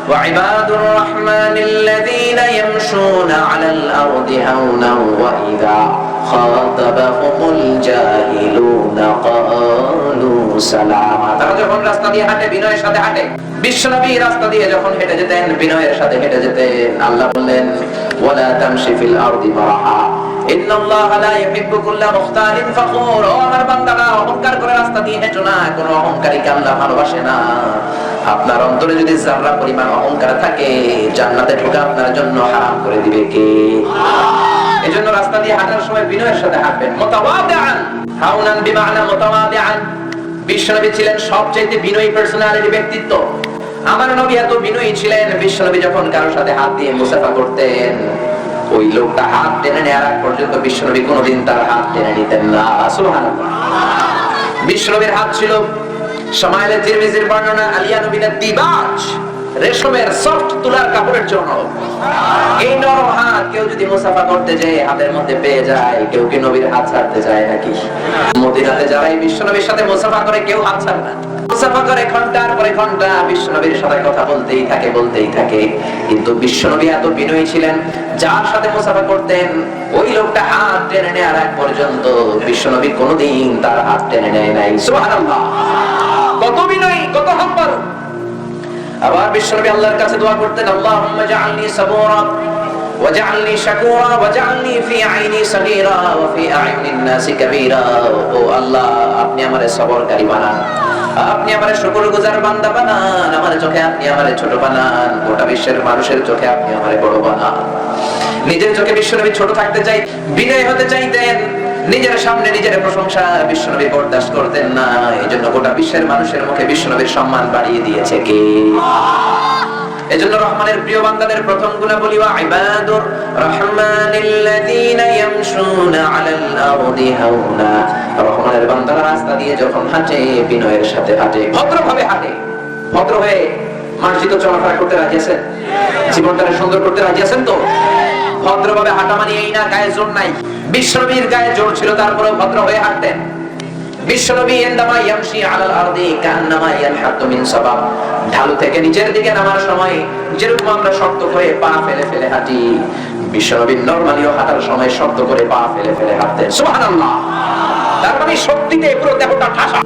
وعباد الرحمن الذين يمشون على الأرض هونا وإذا خاطبهم الجاهلون قالوا سلاما। তারা যখন রাস্তা দিয়ে হাঁটে বিনয়ের সাথে হাঁটে, বিশ্বনবী রাস্তা দিয়ে যখন হেঁটে যেতেন বিনয়ের সাথে হেঁটে যেতেন। আল্লাহ বললেন ওয়ালা তামশি ফিল আরদি মারহা ইন্নাল্লাহা লা ইউহিব্বু কুল্লা মুখতালিন ফখুর। ও আমার বান্দারা, অহংকার করে রাস্তা দিয়ে হেঁটো না, কোনো অহংকারীকে আল্লাহ ভালোবাসে না। আপনার অন্তরে যদি যারা পরিমাণ অহংকার থাকে, জান্নাতে ঢোকা আপনার জন্য হারাম করে দিবে কে? এজন্য রাস্তা দিয়ে হাঁটার সময় বিনয়ের সাথে হাঁটবেন। মুতাওয়াদিআন, হাউনান বিমানা মুতাওয়াদিআন। বিশ্বনবী ছিলেন সবচেয়ে বিনয়ী পার্সোনালিটি, ব্যক্তিত্ব। আমার নবী এত বিনয়ী ছিলেন, বিশ্বনবী যখন কারোর সাথে হাত দিয়ে মুসাফা করতেন, ওই লোকটা হাত টেনে নেওয়ার আগ পর্যন্ত বিশ্বনবী কোনোদিন তার হাত টেনে নিতেন না। সুবহানাল্লাহ। বিশ্বনবীর হাত ছিল শামাইলে তিরমিজির বর্ণনা আলিয়ানু বিনাদ দিবাজ, রেশমের সফট তুলার কাপড়ের জন্য। এই নরম হাত কেউ যদি মুসাফা করতে যায় হাতের মধ্যে পেয়ে যায়, কেউ কি নবীর হাত ছাড়তে চায় নাকি? মদিনাতে যারাই বিশ্বনবীর সাথে মুসাফা করে কেউ হাত ছাড়ে না, মুসাফা করে ঘন্টার পরে ঘন্টা বিশ্বনবীর সাথে কথা বলতেই থাকে। কিন্তু বিশ্বনবী এত বিনয়ী ছিলেন, যার সাথে মুসাফা করতেন ওই লোকটা হাত টেনে নেওয়ার আগ পর্যন্ত বিশ্বনবী কোনোদিন তার হাত টেনে নেয় নাই। সুবহানাল্লাহ। কত বিনয়ী, কত হাম্বল। আবার বিশ্বনবী আল্লাহর কাছে দোয়া করতেন, আল্লাহুম্মা জাআলনি সাবুরা ওয়াজআলনি শাকুরা ওয়াজআলনি ফি আইনি সাগীরা ওয়া ফি আইনিন নাসি কাবীরা। ও আল্লাহ, আপনি আমারে সবরকারী বানান, আপনি আমারে শুকরগুজার বান্দা বানান, আমার চোখে আপনি আমারে ছোট বানান, গোটা বিশ্বের মানুষের চোখে আপনি আমারে বড় বানান। নিজের চোখে বিশ্বনবী ছোট থাকতে চাই, বিনয়ী হতে চাইতেন। নিজের সামনে নিজের প্রশংসা বিশ্বনবী বরদাস্ত করতেন না। এজন্য গোটা বিশ্বের মানুষের মুখে বিশ্বনবীর সম্মান বাড়িয়ে দিয়েছে কে? এজন্য রহমানের প্রিয় বান্দাদের প্রথম গুণাবলী ওয়া ইবাদুর রহমানিল্লাযীনা ইয়ামশুনা আলাল আরদি হাওনা। রহমানের বান্দারা রাস্তা দিয়ে যখন হাঁটে বিনয়ের সাথে হাঁটে, ভদ্রভাবে হাঁটে। ভদ্র হয়ে মার্জিত চলাফেরা করতে রাজি আছেন? জীবনটাকে সুন্দর করতে রাজি আছেন তো? ভদ্রভাবে হাঁটা মানে এই না গায়ে জোর নাই। বিশ্বনবীর গায়ে জোর ছিল, তারপরেও ভদ্র হয়ে হাঁটতেন। বিশ্বনবী ইনদামা ইয়ামশি আলাল আরদি কান্নামা ইয়ানহাতু মিন সাবাব। ঢালু থেকে নিচের দিকে নামার সময় যেরকম আমরা শক্ত করে পা ফেলে ফেলে হাঁটি, বিশ্বনবী নরমালিও হাঁটার সময় শক্ত করে পা ফেলে ফেলে হাঁটতেন। সুবহানাল্লাহ। তার মানে শক্তিতে পুরো দেহটা ঠাসা।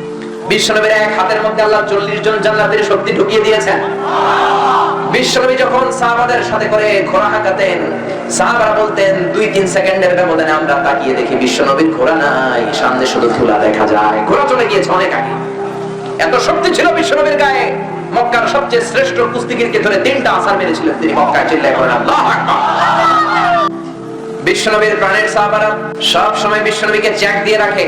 বিশ্বনবীর এক হাতের মধ্যে আল্লাহ 40 জন জান্নাতের শক্তি ঢুকিয়ে দিয়েছেন। বিশ্বনবী যখন সাহাবাদের সাথে করে ঘোড়া হাঁকাতেন, সাহাবারা বলতেন 2-3 সেকেন্ডের ব্যবধানে আমরা তাকিয়ে দেখি বিশ্বনবীর ঘোড়া নাই, সামনে শুধু ধুলা দেখা যায়। ঘোড়া চলে গিয়েছে অনেক আগে। এত শক্তি ছিল বিশ্বনবীর গায়ে। মক্কার সবচেয়ে শ্রেষ্ঠ কুস্তিগিরকে ধরে 3টা আছাড় মেরেছিলেন তিনি। মক্কায় চিল্লায় বলেন আল্লাহু আকবার। বিশ্বনবীর প্রাণের সাহাবারা সব সময় বিশ্বনবীকে চেক দিয়ে রাখে,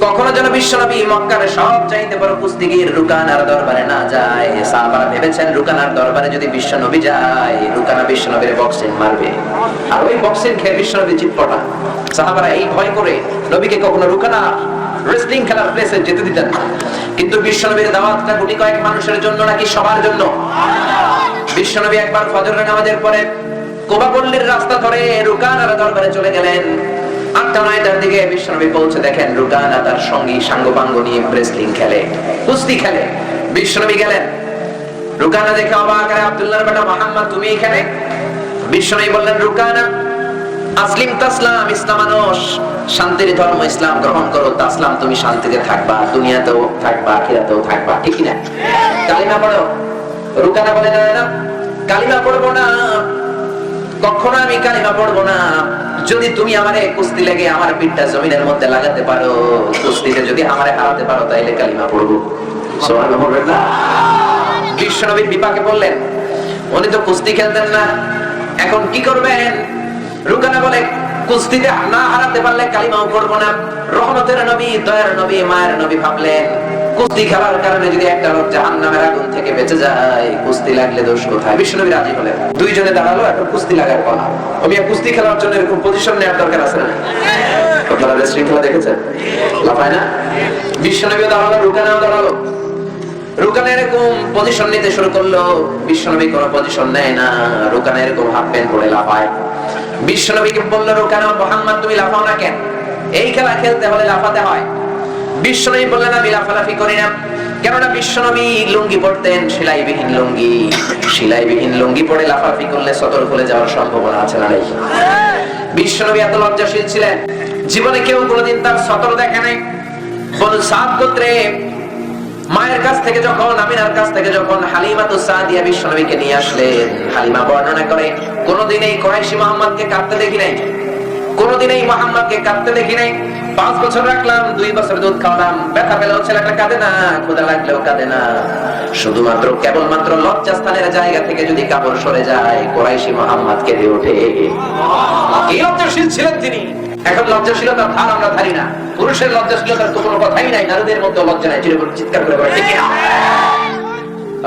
কখনো যেন বিশ্বনবী মক্কার সবচাইতে বড় কুস্তিগির রুকানার দরবারে না যায়। সাহাবারা ভেবেছেন রুকানার দরবারে যদি বিশ্বনবী যায়, রুকানা বিশ্বনবীর বক্সিং মারবে, আর ওই বক্সিং খেয়ে বিশ্বনবী চিৎপটা। সাহাবারা এই ভয় করে নবীকে কখনো রুকানা রেসলিং খেলার প্লেসে যেতে দিতেন না। কিন্তু বিশ্বনবীর দাওয়াতটা গুটি কয়েক মানুষের জন্য নাকি সবার জন্য? বিশ্বনবী একবার ফজরের নামাজের পরে কোবা পল্লীর রাস্তা ধরে রুকানার দরবারে চলে গেলেন। 8টা-9টার দিকে বিশ্বনবী পৌঁছে দেখেন রুকানা তার সঙ্গী সাঙ্গপাঙ্গ নিয়ে রেসলিং খেলে, কুস্তি খেলে। বিশ্বনবী গেলেন, রুকানা দেখে অবাক, আরে আব্দুল্লাহর বেটা মুহাম্মদ তুমি এখানে? বিশ্বনবী বললেন, রুকানা আসলিম তাসলাম, ইসলাম মানুষ শান্তির ধর্ম, ইসলাম গ্রহণ করো, তাসলাম তুমি শান্তিতে থাকবা, দুনিয়াতেও থাকবা আখিরাতেও থাকবা, ঠিক না? কালিমা পড়ো। রুকানা বলে না, কালিমা পড়বো না, কখনো আমি কালিমা পড়বো না। যদি তুমি আমারে কুস্তি লেগে আমার পিঠটা জমিনের মধ্যে লাগাতে পারো, কুস্তিতে যদি আমারে হারাতে পারো, তাইলে কালিমা পড়বো। সুবহানাল্লাহ বলবেন না? বিশ্বনবী বিপাকে বললেন, উনি তো কুস্তি খেলতেন না, এখন কি করবেন? রুকানা বলে, কুস্তিতে না হারাতে পারলে কালিমাও পড়বো না। রহমতের নবী, দয়ার নবী, মায়ের নবী ভাবলেন কুস্তি খেলার কারণে যদি একটা লোক জাহান্নামের আগুন থেকে বেঁচে যায়, কুস্তি লাগলে দোষ কোথায়? বিশ্বনবী রাজি হলেন। দুইজনে দাঁড়ালো, একটা কুস্তি লাগার কথা। আমি কুস্তি খেলার জন্য এরকম পজিশন নেওয়ার দরকার আছে না? আপনারা রেসলিং খেলা দেখেছেন? লাফায় না? বিশ্বনবীও দাঁড়ালো, রুকানাও দাঁড়ালো। রুকানা এরকম পজিশন নিতে শুরু করলো, বিশ্বনবী কোনো পজিশন নেয় না। রুকানা এরকম হাফ প্যান্ট পরে লাফায়। বিশ্বনবীকে বলল, রুকানা মুহাম্মদ তুমি লাফাও না কেন? এই খেলা খেলতে হলে লাফাতে হয়। বিশ্বনবী বললেন আমি লাফালাফি করি না, কেননা বিশ্বনবী লুঙ্গি পরতেন, সেলাইবিহীন লুঙ্গি। সেলাইবিহীন লুঙ্গি পরে লাফালাফি করলে সতর খুলে যাওয়ার সম্ভাবনা আছে না? নেই। বিশ্বনবী এত লজ্জাশীল ছিলেন, জীবনে কেউ কোনোদিন তার সতর দেখে নাই। বনু সাদ গোত্রে মায়ের কাছ থেকে যখন, আমিনার কাছ থেকে যখন হালিমাতুস সাদিয়া বিশ্বনবীকে নিয়ে আসলেন, হালিমা বর্ণনা করে কোনোদিন এই কুরাইশি মুহাম্মদকে কাঁদতে দেখি নাই, কোনোদিন এই মুহাম্মদকে কাঁদতে দেখি নাই। 5 বছর রাখলাম, 2 বছর দুধ খাওয়ালাম, ব্যথা পেলেও ছেলেটা কাঁদে না, ক্ষুধা লাগলেও কাঁদে না। শুধুমাত্র কেবলমাত্র লজ্জাস্থানের জায়গা থেকে যদি কাপড় সরে যায়, কুরাইশি মুহাম্মদ কেঁদে ওঠে। কি লজ্জাশীল ছিলেন তিনি! এখন লজ্জাশীলতার ধার আমরা ধারি না। পুরুষের লজ্জাশীলতার তো কোনো কথাই নাই, নারীদের মধ্যে লজ্জা নাই। চিৎকার করে বলে ঠিক না?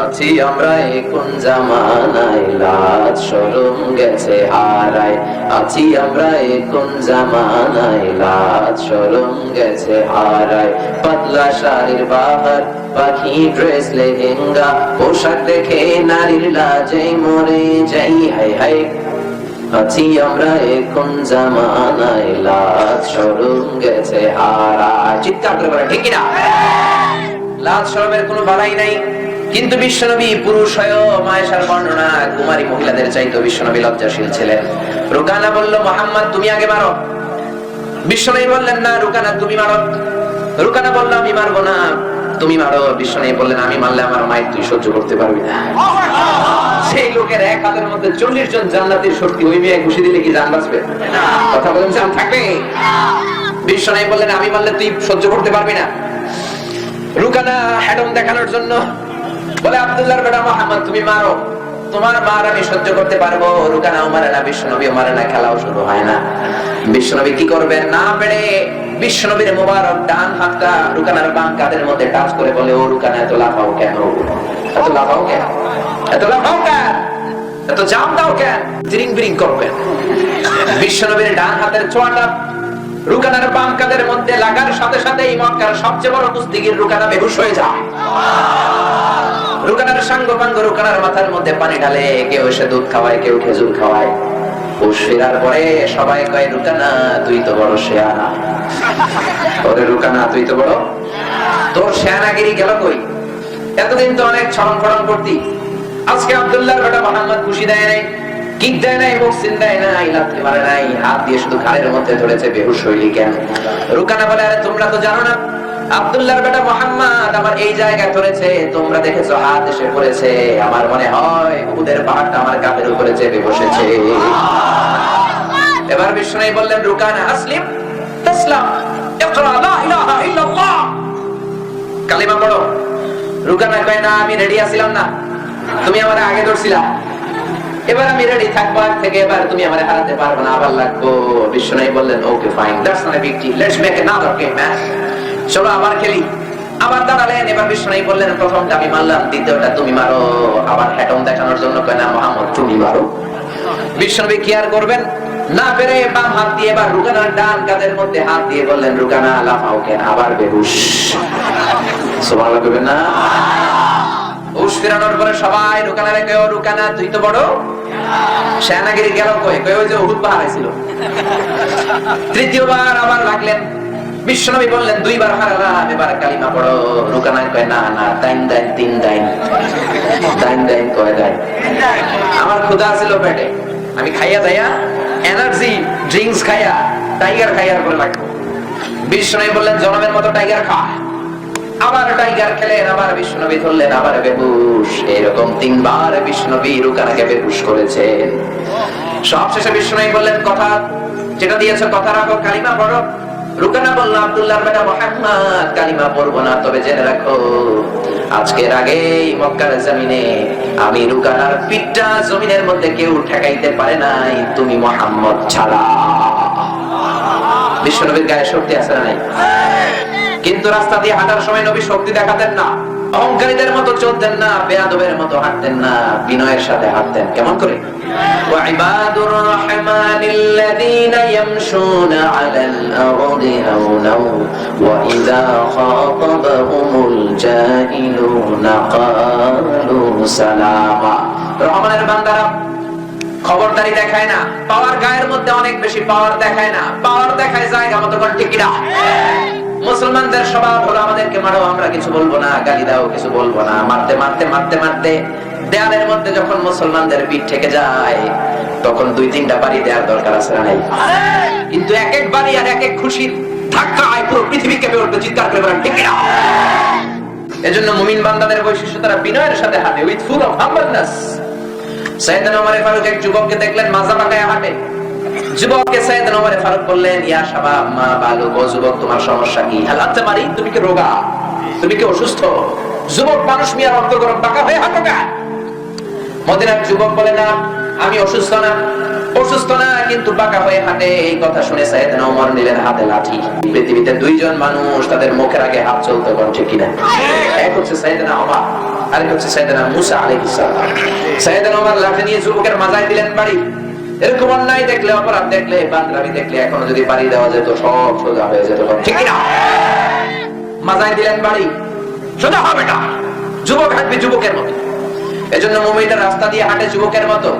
আছি আমরা কোন জামানায়, লাজ শরম গেছে হারায়। আছি আমরা কোন জামানায়, লাজ শরম গেছে হারায়। পাতলা শাড়ির বাহার, পাখি ড্রেস লেহেঙ্গা, পোশাক দেখে নারীর লাজে মরে যাই। হাই হাই, আছি আমরা কোন জামানায়, লাজ শরম গেছে হারায়। চিৎকার করে বলে ঠিক না? লাজ শরমের কোনো বালাই নাই। কিন্তু বিশ্বনবী পুরুষ হয়েও মায়েশার বর্ণনা কুমারী মহিলাদের চাইতো বিশ্বনবী লজ্জাশীল ছিলেন। রুকানা বলল মুহাম্মদ তুমি আগে মারো। বিশ্বনবী বললেন না রুকানা তুমি মারো। রুকানা বলল আমি মারবো না, তুমি মারো। বিশ্বনবী বললেন আমি মারলে আমার মায়ের তুই সহ্য করতে পারবি না। সেই লোকের এক হাতের মধ্যে 40 জন জান্নাতীর শক্তি, ওই মেয়ে ঘুষি দিলে কি জান বাঁচবে? কথা বলেন জান থাকবে? বিশ্বনবী বললেন আমি মারলে তুই সহ্য করতে পারবি না। রুকানা হ্যাডম দেখানোর জন্য বলে আব্দুল্লাহর বেটা মুহাম্মদ তুমি মারো, তোমার মার আমি সহ্য করতে পারবো। রুকানাও মারে না, বিশ্বনবীও মারে না, খেলাও শুরু হয় না। বিশ্বনবী কি করবেন না পেরে বিশ্বনবীর মোবারক ডান হাতটা রুকানার বাম কাঁধের মধ্যে টাচ করে বলে ও রুকানা এত লাফাও কেন, এত লাফাও কেন, এত লাফাও কেন, এত জাম দাও কেন, জিরিং বিরিং করবেন। বিশ্বনবীর ডান হাতের ছোঁয়াটা রুকানার বাম কাঁধের মধ্যে লাগার সাথে সাথেই মক্কার সবচেয়ে বড় কুস্তিগীর রুকানা বেহুশ হয়ে যায়। রুকানার সাঙ্গপাঙ্গ রুকানার মাথার মধ্যে পানি ঢালে, কেউ এসে দুধ খাওয়ায়, কেউ খেজুর খাওয়ায়। হুঁশ ফেরার পরে সবাই কয় রুকানা তুই তো বড় শেয়ানা। ওরে রুকানা তুই তো বড়, তোর শেয়ানাগিরি গেল কই? এতদিন তো অনেক ছড়ন ফড়ন করতি, আজকে আব্দুল্লাহর বেটা মুহাম্মদ খুশি দেয় নাই, কিক দেয় নাই, বক্সিং দেয় নাই, লাথি মারে নাই, হাত দিয়ে শুধু ঘাড়ের মধ্যে ধরেছে, বেহুশ হইলি কেন? রুকানা বলে আরে তোমরা তো জানো না আব্দুল্লাহর বেটা মুহাম্মদ আমার এই জায়গায় ধরেছে, তোমরা দেখেছো হাত এসে পড়েছে, আমার মনে হয় উহুদের পাহাড়টা আমার কাঁধের উপরে চেপে বসেছে। এবার বিষ্ণু বললেন রুকানা আসলিম তাসলাম ইকরা লা ইলাহা ইল্লাল্লাহ, কালিমা পড়ো। রুকানা কয় না আমি রেডি আছিলাম না, তুমি আমারে আগে ধরছিলা, এবার আমি রেডি থাকবো, আগ থেকে এবার তুমি আমারে হারাতে পারবে না, আবার লাগবো। বিষ্ণু বললেন okay fine, that's not a big deal, let's make another game man, চলো আবার খেলি। আবার দাঁড়ালেন, এবার বিষ্ণু বললেন প্রথমটা আমি মারলাম, দ্বিতীয়টা তুমি মারো। আবার হ্যাটম দেখানোর জন্য কয় না মুহাম্মদ তুমি মারো। বিষ্ণু কি আর করবেন না পেরে বাম হাত দিয়ে এবার রুকানার ডান কাঁধের মধ্যে হাত দিয়ে বললেন রুকানা লাফাও কেন, আবার বেহুশ। সুবহানাল্লাহ কইবেন না? হুঁশ ফেরানোর পরে সবাই রুকানারে কয় ও রুকানা তুই তো বড় সেনাগিরি গেল কই? কই ওই যে উহুদ পাহাড়ে ছিল। তৃতীয়বার আবার লাগলেন, বিশ্বনবী বললেন 2 বার হারালাম, এবার কালিমা পড়ো। রুকানা কয় না না, thine thine 3 thine, thine thine কয় দাইন, আমার ক্ষুধা ছিল পেটে, আমি খাইয়া যাইয়া এনার্জি ড্রিঙ্কস খাইয়া টাইগার খাইয়ার করে লাগবো। বিশ্বনবী বললেন জনমের মতো টাইগার খা। আবার টাইগার খেলেন, আবার বিশ্বনবী ধরলেন, আবার বেহুশ। এরকম 3 বার বিশ্বনবী রুকানাকে বেহুশ করেছেন। সবশেষে বিশ্বনবী বললেন কথা যেটা দিয়েছো কথা রাখো, কালিমা পড়ো। রুকানা বলল আব্দুল্লাহর বেটা মুহাম্মদ কালিমা পড়বো না, তবে জেনে রাখো আজকের আগেই মক্কার জমিনে আমি রুকানার পিঠটা জমিনের মধ্যে কেউ ঠেকাইতে পারে নাই, তুমি মুহাম্মদ ছাড়া। বিশ্বনবীর গায়ে শক্তি আছে না নাই? কিন্তু রাস্তা দিয়ে হাঁটার সময় নবী শক্তি দেখাতেন না, অহংকারীদের মতো চলতেন না, বেয়াদবের মতো হাঁটতেন না, বিনয়ের সাথে হাঁটতেন। কেমন করে? ওয়াইবাদুর রাহমানিল্লাযীনা ইয়ামশুনা আলাল আরদি হাওনা ওয়া ইযা খাতাবাহুমুল জাহিলুনা ক্বালু সালামা। রহমানের বান্দারা খবরদারি দেখায় না, পাওয়ার গায়ের মধ্যে অনেক বেশি পাওয়ার দেখায় না, পাওয়ার দেখায় জায়গা মতো করে, ঠিক না? মুসলমানদের স্বভাব হলো আমাদেরকে মারো, আমরা কিছু বলবো না, গালি দাও, কিছু বলবো না। মারতে মারতে মারতে মারতে দেয়ালের মধ্যে যখন মুসলমানদের পিঠ ঠেকে যায়, তখন 2-3টা বাড়ি দেওয়ার দরকার আছে না নাই? কিন্তু এক এক বাড়ি আর এক এক খুশির ধাক্কায় পুরো পৃথিবী কেঁপে উঠবে, চিৎকার করে বলেন ঠিক কিনা? এজন্য মুমিন বান্দাদের বৈশিষ্ট্য তারা বিনয়ের সাথে হাঁটে, উইথ ফুল অফ হাম্বলনেস। সাইয়েদনা ওমর ফারুক এক যুবককে দেখলেন মাজা পাকায় হাঁটে। যুবককে সাইয়েদনা ওমর ফারুক বললেন, ইয়া শাবাব মা বালুক, ও যুবক তোমার সমস্যা কি? হাল আনতা মারি, তুমি কি রোগা, তুমি কি অসুস্থ? যুবক মানুষ মিয়া, রক্ত গরম, পাকা হয়ে হাঁটো কেন? মদিনার যুবক বলে, না আমি অসুস্থ না, অসুস্থ না কিন্তু বাঁকা হয়ে হাঁটে। এই কথা শুনে সাইয়েদনা ওমর নিলেন হাতে লাঠি। পৃথিবীতে 2 জন মানুষ তাদের মুখের আগে হাত চলতে পারে, ঠিক কিনা? এক হচ্ছে সাইয়েদনা ওমর, আরেক হচ্ছে সাইয়েদনা মুসা আলাইহিস সালাম। সাইয়েদনা ওমর লাঠি নিয়ে যুবকের মাথায় দিলেন বাড়ি। এরকম অন্যায় দেখলে, অপরাধ দেখলে, বান্দরামি দেখলে এখনো যদি বাড়ি দেওয়া যেত সব সোজা হয়ে যেত, ঠিক কিনা? মাথায় দিলেন বাড়ি, সোজা হবে না। যুবক হাঁটবে যুবকের মতো। এজন্য মুমিনরা রাস্তা দিয়ে হাঁটে যুবকের মতো,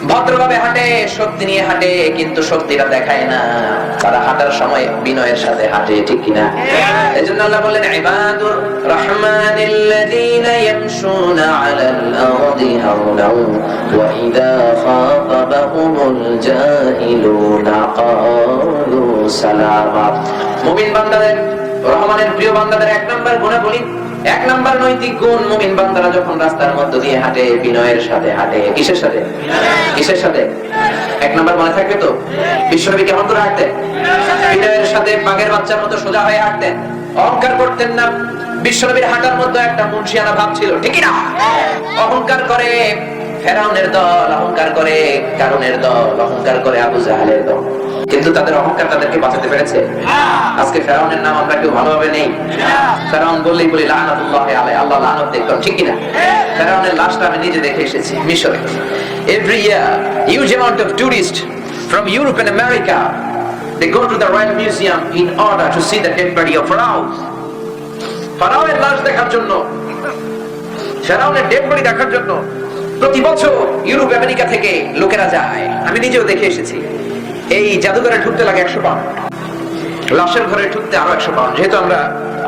ভদ্রভাবে হাঁটে, শক্তি নিয়ে হাঁটে, কিন্তু শক্তিটা দেখায় না। তারা হাঁটার সময় বিনয়ের সাথে হাঁটে, ঠিক কিনা? এজন্য আল্লাহ বললেন, ইবাদুর রহমানিল্লাযীনা ইয়ামশুনা আলাল আরদি হাওনাও ওয়া ইযা খাতাবাহুমুল জাহিলুনা ক্বালু সালামা। মুমিন বান্দাদের, রহমানের প্রিয় বান্দাদের 1 নাম্বার গুণাবলী, 1 নাম্বার নৈতিক গুণ, মুমিন বান্দারা যখন রাস্তার মধ্য দিয়ে হাঁটে বিনয়ের সাথে হাঁটে। কিসের সাথে? কিসের সাথে? 1 নাম্বার মনে থাকবে তো? বিশ্বনবী কেমন করে হাঁটতেন? বিনয়ের সাথে, বাঘের বাচ্চার মতো সোজা হয়ে হাঁটতেন, অহংকার করতেন না। বিশ্বনবীর হাঁটার মধ্যে একটা মুনশিয়ানা ভাব ছিল, ঠিক না? অহংকার করে ফেরাউনের দল, অহংকার করে কারুনের দল, অহংকার করে আবু জাহেলের দল, কিন্তু তাদের অহংকার তাদেরকে বাঁচাতে পেরেছে? আজকে ফেরাউনের নাম আমরা কেউ ভালোভাবে নেই। ফেরাউন বললেই বলি লানাতুল্লাহি আলাইহি, আল্লাহ লানত দেখতাম, ঠিক কিনা? ফেরাউনের লাশটা আমি নিজে দেখে এসেছি মিশরে। Every year huge amount of tourists from Europe and America, they go to the Royal Museum in order to see the dead body of Pharaoh. ফেরাউনের লাশ দেখার জন্য, ফেরাউনের ডেড বডি দেখার জন্য প্রতি বছর ইউরোপ আমেরিকা থেকে লোকেরা যায়। আমি নিজেও দেখে এসেছি। এই জাদুঘরে ঢুকতে লাগে 100 পাউন্ড, লাশের ঘরে ঢুকতে আরো 100 পাউন্ড। যেহেতু আমরা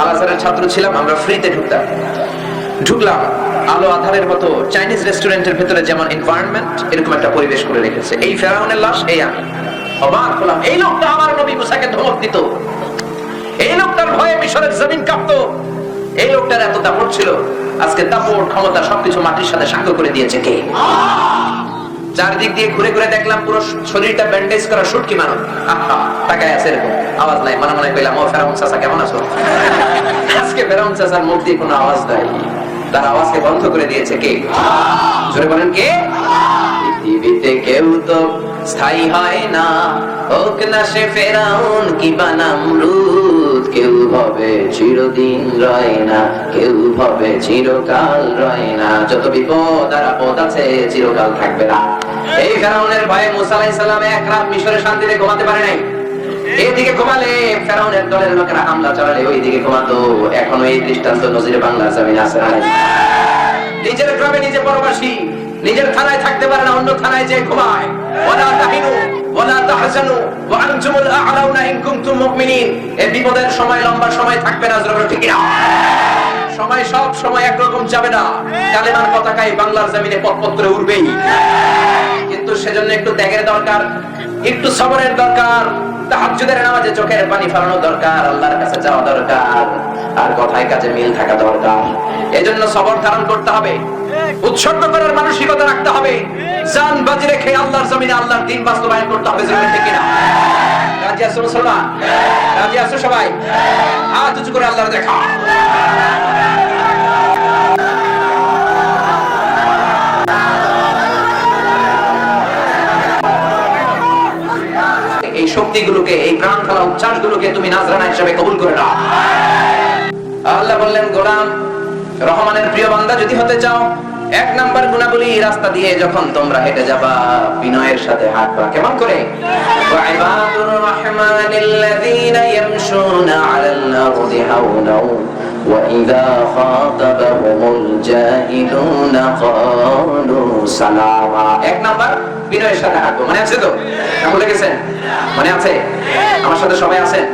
আল আজহারের ছাত্র ছিলাম, আমরা ফ্রিতে ঢুকতাম। ঢুকলাম, আলো আধারের মতো চাইনিজ রেস্টুরেন্টের ভেতরে যেমন এনভায়রনমেন্ট, এরকম একটা পরিবেশ করে রেখেছে। এই ফেরাউনের লাশ, এই আমি অবাক হলাম। এই লোকটা আমার নবী মুসাকে ধমক দিত, এই লোকটার ভয়ে মিশরের জমিন কাঁপতো, এই লোকটার এত দাপট ছিল। আজকে দাপট, ক্ষমতা সবকিছু মাটির সাথে সাঙ্গ করে দিয়েছে কে? চারদিক দিয়ে ঘুরে ঘুরে দেখলাম পুরো শরীরটা ব্যান্ডেজ করা শুটকি মানুষ, তাকায় আছে এরকম, আওয়াজ নাই। মনে মনে কইলাম, ও ফেরাউন চাচা কেমন আছো? আজকে ফেরাউন চাচার মুখ দিয়ে কোনো আওয়াজ নাই, তার আওয়াজকে বন্ধ করে দিয়েছে কে? জোরে বলেন কে? পৃথিবীতে কেউ তো স্থায়ী হয় না, হোক না সে ফেরাউন কি বা নমরুদ। কেউ ভাবে চিরদিন রয় না, কেউ ভাবে চিরকাল রয় না। যত বিপদ আর আপদ আছে চিরকাল থাকবে না। এই ফেরাউনের ভয়ে মুসা আলাইহিস সালাম 1 রাত মিশরে শান্তিতে ঘুমাতে পারে নাই। এইদিকে ঘুমালে ফেরাউনের দলের লোকেরা হামলা চালালে ওইদিকে ঘুমাতো। এখনো এই দৃষ্টান্ত নজিরে বাংলার জমিনে আছে না? নিজের গ্রামে নিজে পরবাসী, নিজের থানায় থাকতে পারে না, অন্য থানায় যে ঘুমায়। ওয়ালা তাহিনু ওয়ালা তাহজানু ওয়া আনতুমুল আ'লাউনা ইন কুনতুম মুমিনিন। এই বিপদের সময় লম্বা সময় থাকবে না, জোরে ঠিক না? সময় সব সময় একরকম যাবে না। কালেমার পতাকায় বাংলার জমিনে পথ করে উঠবেই, কিন্তু সেজন্য একটু ত্যাগের দরকার, একটু সবরের দরকার, তাহাজ্জুদের নামাজে চোখের পানি ফেলানো দরকার, আল্লাহর কাছে যাওয়া দরকার, আর কথায় কাজে মিল থাকা দরকার। এজন্য সবর ধারণ করতে হবে, উৎসর্গ করার মানসিকতা রাখতে হবে, জান বাজি রেখে আল্লাহর জমিনে আল্লাহর দ্বীন বাস্তবায়ন করতে হবে। জমিনে ঠিক কিনা? রাজি আছো মুসলমান? রাজি আছো সবাই? হাত উঁচু করে আল্লাহর দেখা। এই শক্তিগুলোকে, এই প্রাণ ফেলা উচ্ছ্বাসগুলোকে তুমি নাজরানা হিসেবে কবুল করে নাও। আল্লাহ বললেন, গোলাম রহমানের প্রিয় বান্দা যদি হতে চাও, 1 নাম্বার গুণাবলী, রাস্তা দিয়ে যখন তোমরা হেঁটে যাবা বিনয়ের সাথে হাঁটবা। কেমন করে? ওয়াইবাদুর রহমানিল্লাযীনা ইয়ামশুনা আলাল আরদি হাওনাও ওয়া ইযা খাতাবাহুমুল জাহিলুনা ক্বালু সালামা। এক নাম্বার বিনয়ের সাথে হাঁটবো, মনে আছে তো? না ভুলে গেছেন? মনে আছে? আমার সাথে সবাই আছেন?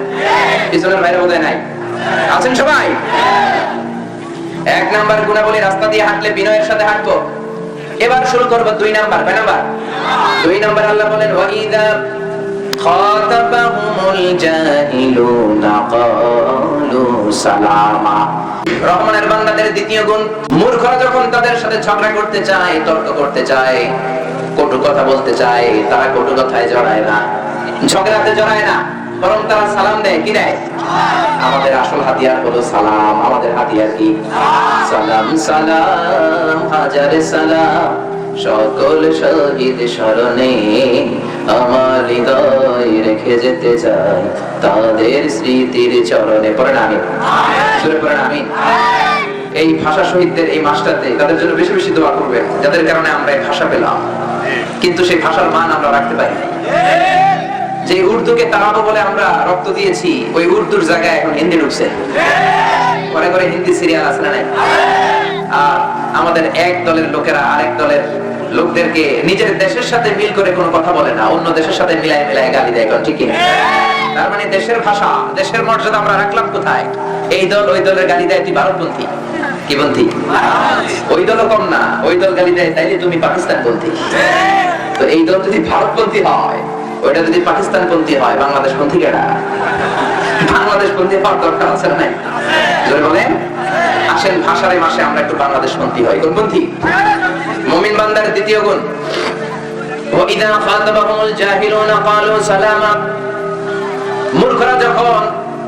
পিছনের বাইরে বোধহয় নাই, আছেন সবাই? এক নাম্বার গুণাবলী, রাস্তা দিয়ে হাঁটলে বিনয়ের সাথে হাঁটবো। এবার শুরু করবো দুই নাম্বার। কয় নাম্বার? দুই নাম্বার। আল্লাহ বলেন ওয়াইদা খাতাবাহুমুল জাহিলুনা ক্বালু সালামা। রহমানের বান্দাদের দ্বিতীয় গুণ, মূর্খরা যখন তাদের সাথে ঝগড়া করতে চায়, তর্ক করতে চায়, কটু কথা বলতে চায়, তারা কটু কথায় জড়ায় না, ঝগড়াতে জড়ায় না, বরং তারা সালাম দেয়। কি দেয়? আমাদের আসল হাতিয়ার হলো সালাম। আমাদের হাতিয়ার কি? সালাম। সালাম হাজারে সালাম সকল শহীদ স্মরণে, আমার হৃদয় রেখে যেতে চাই তাদের স্মৃতির চরণে। পড়েন আমিন, সুরে পড়েন আমিন। এই ভাষা শহীদদের এই মাসটাতে তাদের জন্য বেশি বেশি দোয়া করবেন, যাদের কারণে আমরা এই ভাষা পেলাম, কিন্তু সেই ভাষার মান আমরা রাখতে পারি। যে উর্দুকে তাড়াবো বলে আমরা রক্ত দিয়েছি, ওই উর্দুর জায়গায় এখন হিন্দি ঢুকছে। ঘরে ঘরে হিন্দি সিরিয়াল আছে না নাই? আর আমাদের এক দলের লোকেরা আরেক দলের লোকদেরকে নিজের দেশের সাথে মিল করে কোনো কথা বলে না, অন্য দেশের সাথে মিলায় মিলায় গালি দেয়। ঠিক কি? তার মানে দেশের ভাষা, দেশের মর্যাদা আমরা রাখলাম কোথায়? এই দল ওই দলের গালি দেয় তুই ভারতপন্থী। কি পন্থী? ওই দলও কম না, ওই দল গালি দেয় তাইলে তুমি পাকিস্তানপন্থী। তো এই দল যদি ভারতপন্থী হয়, ওইটা যদি পাকিস্তানপন্থী হয়, বাংলাদেশপন্থী কেডা? বাংলাদেশপন্থী হওয়ার দরকার আছে না নাই? জোরে বলেন। আসেন ভাষার এই মাসে আমরা একটু বাংলাদেশপন্থী হই। কোন পন্থী? মুমিন বান্দার দ্বিতীয় গুণ, ওয়াইদা খাতাবাহুমুল জাহিলুনা ক্বালু সালামা। মূর্খরা যখন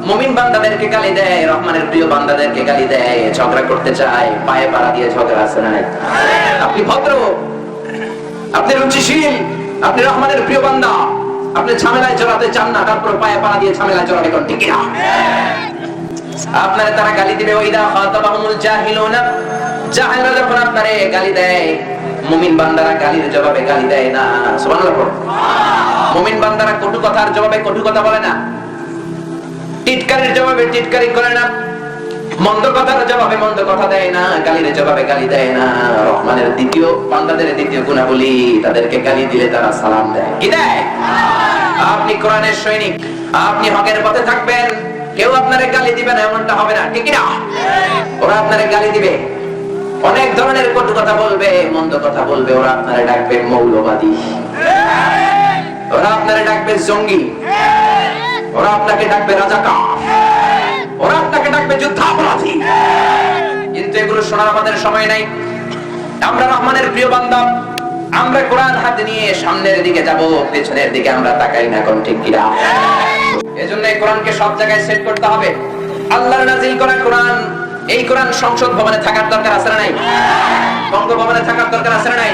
মুমিন বান্দাদেরকে গালি দেয়, রহমানের প্রিয় বান্দাদেরকে গালি দেয়, ঝগড়া করতে চায়, পায়ে পাড়া দিয়ে ঝগড়া আছে না নাই? আপনি ভদ্র, আপনি রুচিশীল, আপনি রহমানের প্রিয় বান্দা, আপনি ঝামেলায় জড়াতে চান না, তারপর পায়ে পাড়া দিয়ে ঝামেলায় জড়াবে। কোন ঠিক না? আপনারা তারা গালি দিবে। ওয়াইদা খাতাবাহুমুল জাহিলুনা, জাহেলরা যখন আপনারে গালি দেয়, মুমিন বান্দারা গালির জবাবে গালি দেয় না। সুবহানাল্লাহ পড়ো। মুমিন বান্দারা কটু কথার জবাবে কটু কথা বলে না, টিটকারির জবাবে টিটকারি করে না, মন্দ কথার জবাবে মন্দ কথা দেয় না, গালির জবাবে গালি দেয় না। রহমানের দ্বিতীয় বান্দাদের দ্বিতীয় গুণাবলী, তাদেরকে গালি দিলে তারা সালাম দেয়। কি দেয়? আপনি কোরআনের সৈনিক, আপনি হকের পথে থাকবেন, কেউ আপনারে গালি দিবে না এমনটা হবে না। ঠিক না? ওরা আপনারে গালি দিবে, অনেক ধরনের কটু কথা বলবে, মন্দ কথা বলবে, ওরা আপনারে ডাকবে মৌলবাদী, ওরা আপনারে ডাকবে জঙ্গি, ওরা আপনাকে ডাকবে রাজাকার, ওরা আপনাকে ডাকবে যুদ্ধাপরাধী। কিন্তু এগুলো শোনার আমাদের সময় নাই। আমরা রহমানের প্রিয় বান্দা, আমরা কোরআন হাতে নিয়ে সামনের দিকে যাব, পেছনের দিকে আমরা তাকাই না। কোন ঠিক কিনা? এজন্য এই কোরআনকে সব জায়গায় সেট করতে হবে। আল্লাহর নাযিল করা কোরআন, এই কোরআন সংসদ ভবনে থাকার দরকার আছে না নাই? বঙ্গভবনে থাকার দরকার আছে না নাই?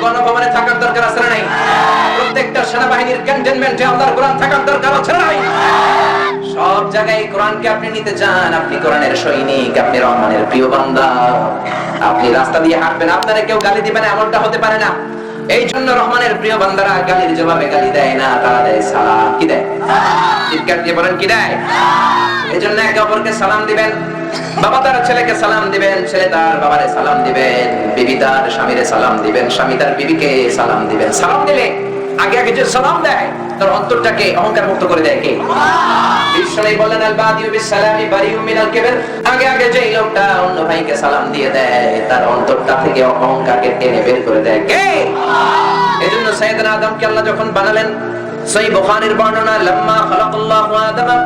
গণভবনে থাকার দরকার আছে না নাই? প্রত্যেকটা সেনাবাহিনীর ক্যান্টনমেন্টে আল্লাহর কোরআন থাকার দরকার আছে না নাই? সব জায়গায় কোরআনকে আপনি নিতে চান, আপনি কোরআনের সৈনিক, আপনি রহমানের প্রিয় বান্দা, আপনি রাস্তা দিয়ে হাঁটবেন, আপনারে কেউ গালি দিবে না এমনটা হতে পারে না। এই জন্য রহমানের প্রিয় বান্দারা গালির জবাবে গালি দেয় না, তারা দেয় সালাম। কি দেয়? চিৎকার দিয়ে বলেন কি দেয়? এই জন্য একে অপরকে সালাম দিবেন। বাবা তার ছেলেকে সালাম দিবেন, ছেলে তার বাবারে সালাম দিবেন, বিবি তার স্বামীরে সালাম দিবেন, স্বামী তার বিবিকে সালাম দিবেন। সালাম দিলে আগে আগে যে সালাম দেয় তার অন্তরটাকে অহংকার মুক্ত করে দেয় কে? বিশ্বনবী বলেন আল বাদিউ বিসসালামি বারিউম মিনাল কিবর। আগে আগে যে লোকটা অন্য ভাইকে সালাম দিয়ে দেয়, তার অন্তরটা থেকে অহংকারকে টেনে বের করে দেয় কে? এজন্য সাইয়েদনা আদমকে আল্লাহ যখন বানালেন, সহিহ বুখারীর বর্ণনা, লাম্মা খালাকাল্লাহু আদামা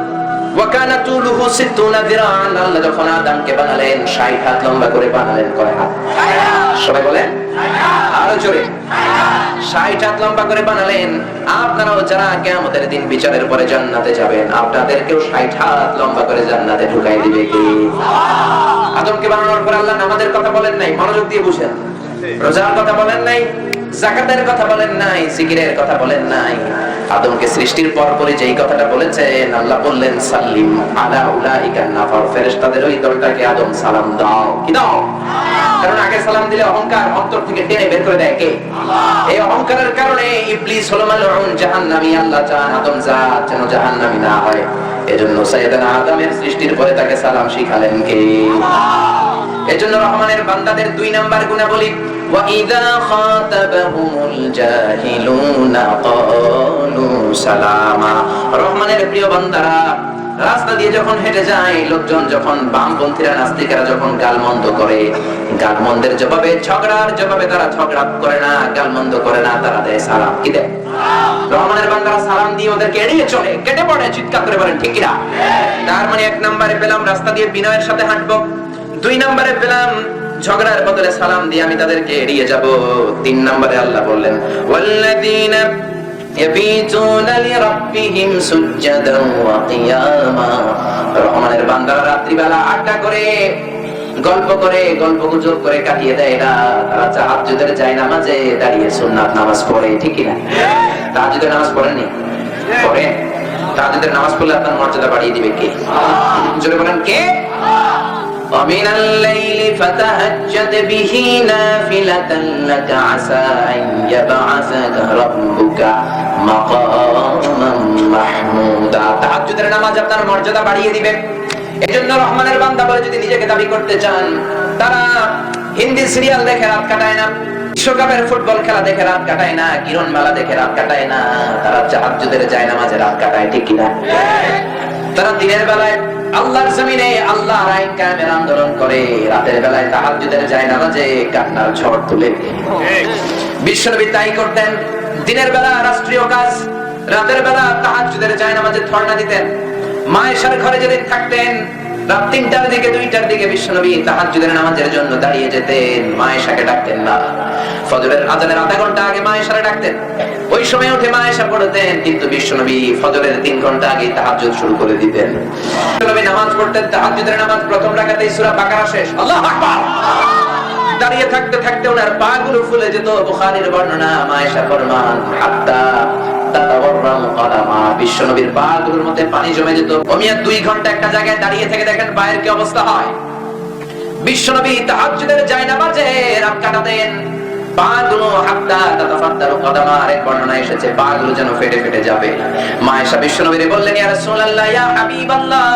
ওয়া কানা তুলুহু 60 যিরাআন। আল্লাহ যখন আদমকে বানালেন 60 হাত লম্বা করে বানালেন। কয় হাত? সবাই বলেন আরো জোরে। 60 হাত লম্বা করে বানালেন। আপনারাও যারা কিয়ামতের দিন বিচারের পরে জান্নাতে যাবেন, আপনাদেরকেও 60 হাত লম্বা করে জান্নাতে ঢুকাই দিবে কে? আদমকে বানানোর পর আল্লাহ নামাজের কথা বলেন নাই, মনোযোগ দিয়ে বুঝেন। রোজার কথা বলেন নাই, যাকাতের কথা বলেন নাই, জিকিরের কথা বলেন নাই। আদমকে সৃষ্টির পরপরই যেই কথাটা বলেছেন, আল্লাহ বললেন সাল্লিম আলা উলাইকা নাফার, ফেরেশতাদের ওই দলটাকে আদম সালাম দাও। কি দাও? কারণ আগে সালাম দিলে অহংকার অন্তর থেকে টেনে বের করে দেয় কে? এই অহংকারের কারণে ইবলিস হলো মালউন, জাহান্নামী। আল্লাহ চান আদম জাত যেন জাহান্নামী না হয়। এজন্য সাইয়েদনা আদমের সৃষ্টির পরে তাকে সালাম শিখালেন কে? এজন্য রহমানের বান্দাদের 2 নাম্বার গুণাবলী, وإذا خاطبهم الجاهلون قالوا سلاما রহমানের প্রিয় বান্দারা রাস্তা দিয়ে যখন হেঁটে যায়, লোকজন যখন বামপন্থীরা নাস্তিকেরা যখন গালমন্দ করে, গালমন্দের জবাবে ঝগড়ার জবাবে তারা ঝগড়া করে না, গালমন্দ করে না, তারা দেয় সালাম। কি দেয়? রহমানের বান্দারা সালাম দিয়ে ওদেরকে এড়িয়ে চলে, কেটে পড়ে, চিৎকার করে বলেন ঠিক কিনা? তার মানে এক নম্বরে পেলাম রাস্তা দিয়ে বিনয়ের সাথে হাঁটবো, দুই নম্বরে পেলাম ঝগড়ার বদলে সালাম দিয়ে আমি তাদেরকে এড়িয়ে যাব, তিন নম্বরে আল্লাহ বললেন ওয়াল্লাযীনা ইয়াবিতুনা লিরাব্বিহিম সুজদান ওয়া কিয়ামা। রহমানের বান্দারা রাত্রিবেলা আড্ডা করে, গল্প করে, গল্পগুজব করে কাটিয়ে দেয় না, তারা তাহাজ্জুদের যায় নামাজে দাঁড়িয়ে সুন্নাত নামাজ পড়ে। ঠিক কি না? তাহাজ্জুদের নামাজ পড়েননি? পড়ে। তাহাজ্জুদের নামাজ পড়লে আপনার মর্যাদা বাড়িয়ে দিবে কে? জোরে বলেন কে? ومن الليل فتهجد به نافلة لك عسى أن يبعثك ربك مقاما محمودا। তাহাজ্জুদের নামাজ আপনার মর্যাদা বাড়িয়ে দিবে। এজন্য রহমানের বান্দা বলে যদি নিজেকে দাবি করতে চান, তারা হিন্দি সিরিয়াল দেখে রাত কাটায় না, বিশ্বকাপের ফুটবল খেলা দেখে রাত কাটায় না, কিরণ মেলা দেখে রাত কাটায় না, তারা তাহাজ্জুদের যায় নামাজে রাত কাটায়। ঠিক কিনা? তারা দিনের বেলায় আল্লাহর জমিনে আল্লাহর আইন কায়েমের আন্দোলন করে, রাতের বেলায় তাহাজ্জুদের যায় নামাজে কান্নার ঝড় তুলে। বিশ্বনবী তাই করতেন, দিনের বেলা রাষ্ট্রীয় কাজ, রাতের বেলা তাহাজ্জুদের যায় নামাজে ধর্ণা দিতেন। মায়েশার ঘরে যেদিন থাকতেন, রাত 3টার দিকে 2টার দিকে বিশ্বনবী তাহাজ্জুদের নামাজের জন্য দাঁড়িয়ে যেতেন, মায়েশাকে ডাকতেন না। ফজরের আজানের আধা ঘন্টা আগে মায়েশারে ডাকতেন, ওই সময় উঠে মায়েশা পড়তেন, কিন্তু বিশ্বনবী ফজরের 3 ঘন্টা আগে তাহাজ্জুদ শুরু করে দিতেন। বিশ্বনবী নামাজ পড়তেন, তাহাজ্জুদের নামাজ প্রথম রাকাতেই সূরা বাকারা শেষ, আল্লাহু আকবার। দাঁড়িয়ে থাকতে থাকতে ওনার পা গুলো ফুলে যেত। বুখারীর বর্ণনা, মায়েশা ফরমান হাত্তা তাতাওয়াররামু কদামা, বিশ্বনবীর পা গুলোর মধ্যে পানি জমে যেত। ওমিয়া 2 ঘন্টা একটা জায়গায় দাঁড়িয়ে থেকে দেখেন পায়ের কি অবস্থা হয়। বিশ্বনবী তাহাজ্জুদের যায় নামাজে রাত কাটাতেন, পা গুলো হাত্তা তাতাফাত্তারু কদামা, আরেক বর্ণনায় এসেছে পা গুলো যেন ফেটে ফেটে যাবে। মায়েশা বিশ্বনবীরে বললেন, ইয়া রাসূলুল্লাহ, ইয়া হাবিবাল্লাহ,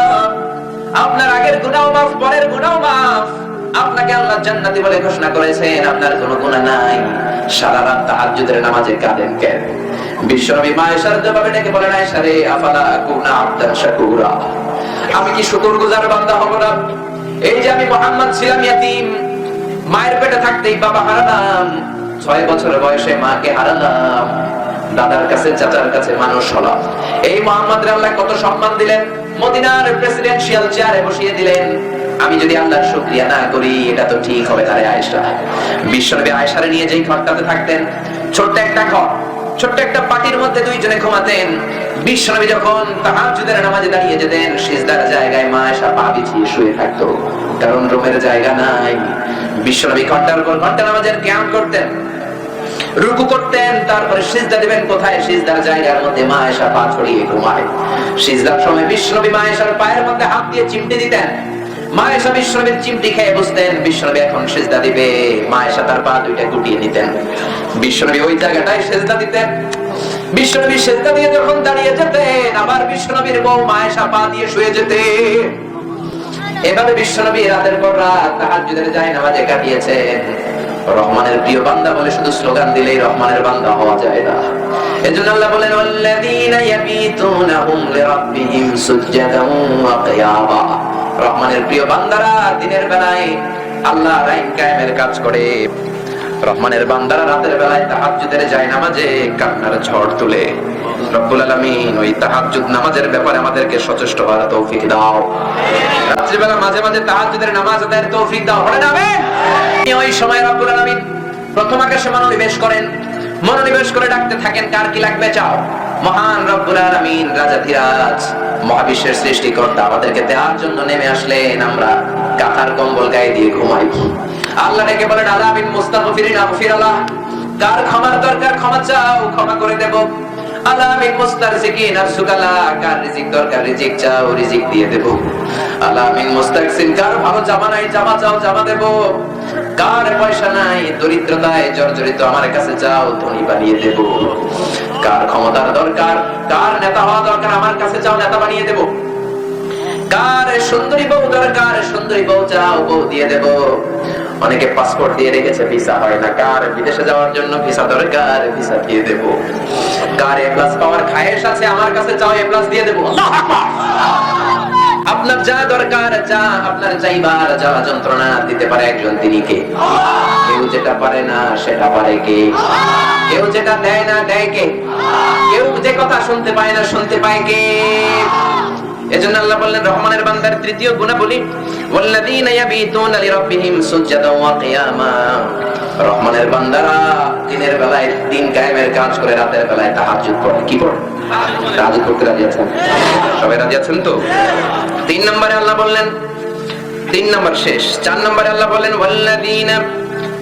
আপনার আগের গুনাহ মাফ, পরের গুনাহ মাফ, আপনাকে আল্লাহ জান্নাতি বলে ঘোষণা করেছেন, আপনার কোনো গুনাহ নাই, সারা রাত তাহাজ্জুদের নামাজে কাঁদেন কেন? বিশ্বনবী মায়েশার জবাবে ডেকে বলেন, আয়েশা রে, আফালা আকুনা আবদান শাকুরা, আমি কি শুকরগুজার বান্দা হব না? এই যে আমি মুহাম্মদ ছিলাম ইয়াতীম, মায়ের পেটে থাকতেই বাবা হারালাম, 6 বছর বয়সে মাকে হারালাম, দাদার কাছে চাচার কাছে মানুষ হলাম, এই মুহাম্মদরে আল্লাহ কত সম্মান দিলেন, মদিনার প্রেসিডেন্সিয়াল চেয়ারে বসিয়ে দিলেন, আমি যদি আল্লাহর শুকরিয়া না করি এটা তো ঠিক হবে না রে আয়েশা। বিশ্বনবী আয়েশারে নিয়ে যেই ঘরটাতে থাকতেন, ছোট্ট একটা ঘর, ছোট্ট একটা পাটির মধ্যে 2 জনে ঘুমাতেন। বিশ্বনবী যখন তাহাজ্জুদের নামাজে দাঁড়িয়ে যেতেন, সিজদার জায়গায় মা আয়েশা পা বিছিয়ে শুয়ে থাকতো, কারণ রুমের জায়গা নাই। বিশ্বনবী ঘন্টার পর ঘন্টা নামাজের কিয়াম করতেন, রুকু করতেন, তারপরে সিজদা দিবেন কোথায়? সিজদার জায়গার মধ্যে মা আয়েশা পা ছড়িয়ে ঘুমায়। সিজদার সময় বিশ্বনবী মা আয়েশার পায়ের মধ্যে হাত দিয়ে চিমটি দিতেন, মা আয়েশা বিশ্বনবীর চিমটি খেয়ে বুঝতেন বিশ্বনবী এখন সিজদা দিবে, মা আয়েশা তার পা 2টা গুটিয়ে নিতেন, বিশ্বনবী ওই জায়গাটায় সিজদা দিতেন। বিশ্বনবী সিজদা দিয়ে যখন দাঁড়িয়ে যেতেন, আবার বিশ্বনবীর বউ মা আয়েশা পা দিয়ে শুয়ে যেতেন। এভাবে বিশ্বনবী রাতের পর রাত তাহাজ্জুদের যায় নামাজে কাটিয়েছেন। রহমানের প্রিয় বান্দা বলে শুধু স্লোগান দিলেই রহমানের বান্দা হওয়া যায় না। এজন্য আল্লাহ বলেন, ওয়াল্লাযীনা ইয়াবিতুনা হুম লিরাব্বিহিম সুজদান ওয়া কিয়ামা। রহমানের প্রিয় বান্দারা দিনের বেলায় আল্লাহর আইন কায়েমের কাজ করে, রহমানের বান্দারা রাতের বেলায় তাহাজ্জুদের যায় নামাজে কান্নার ঝড় তুলে। রব্বুল আলামিন ওই তাহাজ্জুদ নামাজের ব্যাপারে আমাদেরকে সচেষ্ট হওয়ার তৌফিক দাও। রাত্রিবেলা মাঝে মাঝে তাহাজ্জুদের নামাজ আদায়ের তৌফিক দাও। বলেন আমিন। ওই সময় রব্বুল আলামিন প্রথম আকাশে মনোনিবেশ করেন, মনোনিবেশ করে ডাকতে থাকেন, কার কি লাগবে চাও। মহান রব্বুল আলামিন রাজাধিরাজ মহাবিশ্বের সৃষ্টিকর্তা আমাদেরকে দেওয়ার জন্য নেমে আসলেন, আমরা কাঁথার কম্বল গায়ে দিয়ে ঘুমাই। আল্লাহ ডেকে বলেন, আলা বিন মুস্তাগফিরিন আগফিরাল্লাহ, কার ক্ষমার দরকার ক্ষমা চাও, ক্ষমা করে দেব। আলা বিন মুস্তারজিকিন আরজুকাল্লাহ, কার রিজিক দরকার রিজিক চাও, রিজিক দিয়ে দেব। আলা বিন মুস্তাকসিন, কার ভালো জামা নাই জামা চাও, জামা দেব। কার পয়সা নাই, দরিদ্রতায় জর্জরিত, আমার কাছে চাও, ধনী বানিয়ে দেব। কার ক্ষমতার দরকার, কার নেতা হওয়া দরকার, আমার কাছে চাও, নেতা বানিয়ে দেব। কার সুন্দরী বউ দরকার, সুন্দরী বউ চাও, বউ দিয়ে দেব। অনেকে পাসপোর্ট দিয়ে রেখেছে, ভিসা হয় না। কার বিদেশে যাওয়ার জন্য ভিসা দরকার, ভিসা দিয়ে দেব। কার এ প্লাস পাওয়ার খায়েশ আছে, আমার কাছে চাও, এ প্লাস দিয়ে দেব। আল্লাহু আকবার। আপনার যা দরকার, যা আপনার চাইবার, যা যন্ত্রণা দিতে পারে একজন, তিনি কে? কেউ যেটা পারে না সেটা পারে কে? কেউ যেটা দেয় না দেয় কে? কেউ যে কথা শুনতে পায় না শুনতে পায় কে? এজন্য আল্লাহ বললেন রহমানের বান্দার তৃতীয় গুণাবলী, ওয়াল্লাযীনা ইয়াবিতুনা লিরাব্বিহিম সুজদান ওয়া কিয়ামা। রহমানের বান্দারা দিনের বেলায় দিন কায়েমের কাজ করে, রাতের বেলায় তাহাজ্জুদ পড়ে। কি পড়ে? তাহাজ্জুদ পড়তে রাজি আছেন? সবাই রাজি আছেন তো? 3 নম্বরে আল্লাহ বললেন, 3 নম্বর শেষ, 4 নম্বরে আল্লাহ বললেন ওয়াল্লাযীনা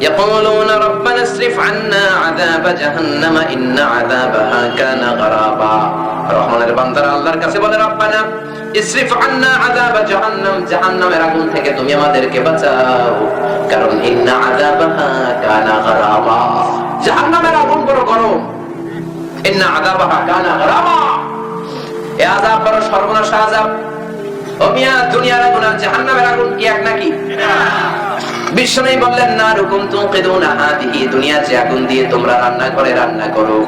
ইয়াকুলুনা রাব্বানা ইসরিফ আন্না আযাবা জাহান্নাম ইন্না আযাবাহা কানা গরাবা। রহমানের বান্দারা আল্লাহর কাছে বলে, রব্বানা ইসরিফ আন্না আযাবা জাহান্নাম, জাহান্নামের আগুন থেকে তুমি আমাদেরকে বাঁচাও, কারণ ইন্না আযাবাহা কানা গরাবা, জাহান্নামের আগুন বড় গরম। ইন্না আযাবাহা কানা গরাবা, এই আযাব বড় সর্বনাশ আযাব। ও মিয়া, দুনিয়ার আগুন আর জাহান্নামের আগুন কি এক নাকি? বিশ্বনবী বললেন, নারুকুম তুকিদুনা হাদিহি, দুনিয়ার যে আগুন দিয়ে তোমরা রান্না করে রান্না করো,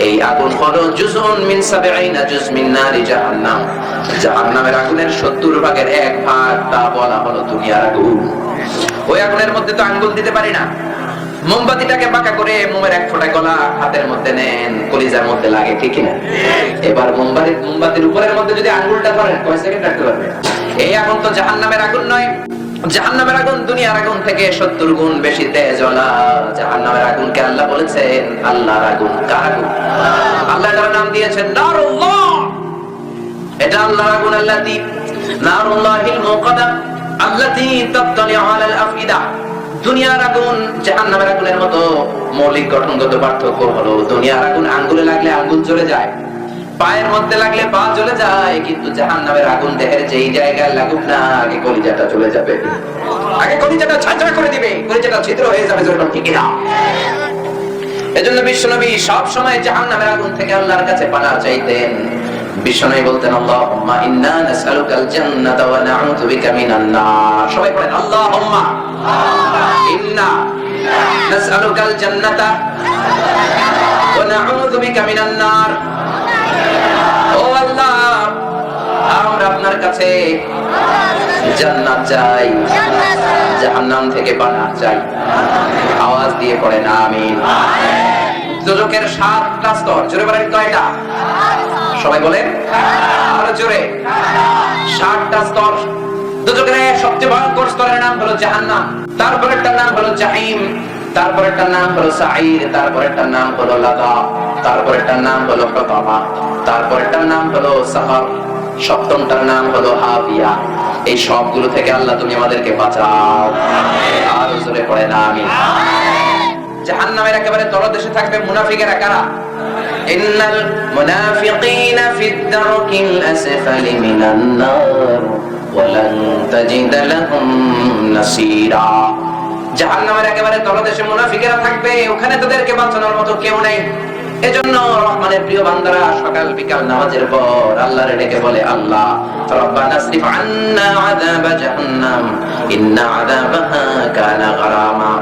এই আগুন হলো জুজউন মিন 70 জুজ মিন নারি জাহান্নাম, জাহান্নামের আগুনের 70 ভাগের 1 ভাগ, তা বলা হলো দুনিয়ার আগুন। ওই আগুনের মধ্যে তো আঙ্গুল দিতে পারি না। মোমবাতিটাকে বাঁকা করে মোমের এক ফোঁটা গলা হাতের মধ্যে নেন, কলিজার মধ্যে লাগে, ঠিক না? এবার মোমবাতির উপরের মধ্যে যদি আঙ্গুলটা ধরেন, কয় সেকেন্ড রাখতে পারবে? এই আগুন তো জাহান্নামের আগুন নয়। জাহান্নামের আগুন দুনিয়ার আগুন থেকে 70 গুণ বেশি তেজওয়ালা। জাহান্নামের আগুনকে আল্লাহ বলেছেন আল্লাহর আগুন। কার আগুন? আল্লাহ তার নাম দিয়েছেন নারুল্লাহ। এটা আল্লাহর আগুন, আল্লাতী নারুল্লাহিল মুকাদ্দা আল্লাতী তাত্তালিউ আলাল আফইদা। দুনিয়ার আগুন জাহান্নামের আগুনের মতো মৌলিক গঠনগত পার্থক্য হলো, দুনিয়ার আগুন আঙ্গুলে লাগলে আঙ্গুল জ্বলে যায়, পায়ের মধ্যে লাগলে পা জ্বলে যায়, কিন্তু জাহান্নামের আগুন দেহের যেই জায়গায় লাগুক না, আগে কলিজাটা চলে যাবে, আগে কলিজাটা ছাঁচড়া করে দিবে, কলিজাটা ছিদ্র হয়ে যাবে। যেরকম ঠিক না? এজন্য বিশ্বনবী সব সময় জাহান্নামের আগুন থেকে আল্লাহর কাছে পানাহ চাইতেন। বিশ্বনবী বলতেন, আল্লাহুম্মা ইন্না নাসআলুকাল জান্নাতা ওয়া নাউযু বিকা মিনান নার। সবাই বলেন, আল্লাহুম্মা ইন্না নাসআলুকাল জান্নাতা ওয়া নাউযু বিকা মিনান নার। ও আল্লাহ, আমরা আপনার কাছে জান্নাত চাই, জাহান্নাম থেকে পানাহ চাই। আওয়াজ দিয়ে পড়েন আমিন। দোজখের 7টা স্তর, জোরে বলেন কয়টা? সবাই বলেন আরো জোরে। 7টা স্তর। দোজখের সবচেয়ে ভয়ঙ্কর স্তরের নাম হলো জাহান্নাম, তারপরেরটার নাম হলো জাহিম, তারপরেরটার নাম হলো সাঈর, তারপরেরটার নাম হলো লাযা, তারপরেরটার নাম হলো হুতামা, তারপরেরটার নাম হলো সাফর, সপ্তমটার নাম হলো হাবিয়া। এই সবগুলো থেকে আল্লাহ তুমি আমাদেরকে বাঁচাও। আর জোরে পড়েন আমিন। জাহান্নামের একেবারে তলদেশে থাকবে মুনাফিকেরা। কারা? ইন্নাল মুনাফিকিনা ফিদ দারকিল আসফালি মিনান নার ওয়া লান তাজিদা লাহুম নাসীরা। জাহান্নামের একেবারে তলদেশে মুনাফিকেরা থাকবে, ওখানে তাদেরকে বাঁচানোর মতো কেউ নেই। এজন্য রহমানের প্রিয় বান্দারা সকাল বিকাল নামাজের পর আল্লাহরে ডেকে বলে, আল্লাহ রব্বানা ইসরিফ আন্না আযাবা জাহান্নাম ইন্না আযাবাহা কানা গরামা।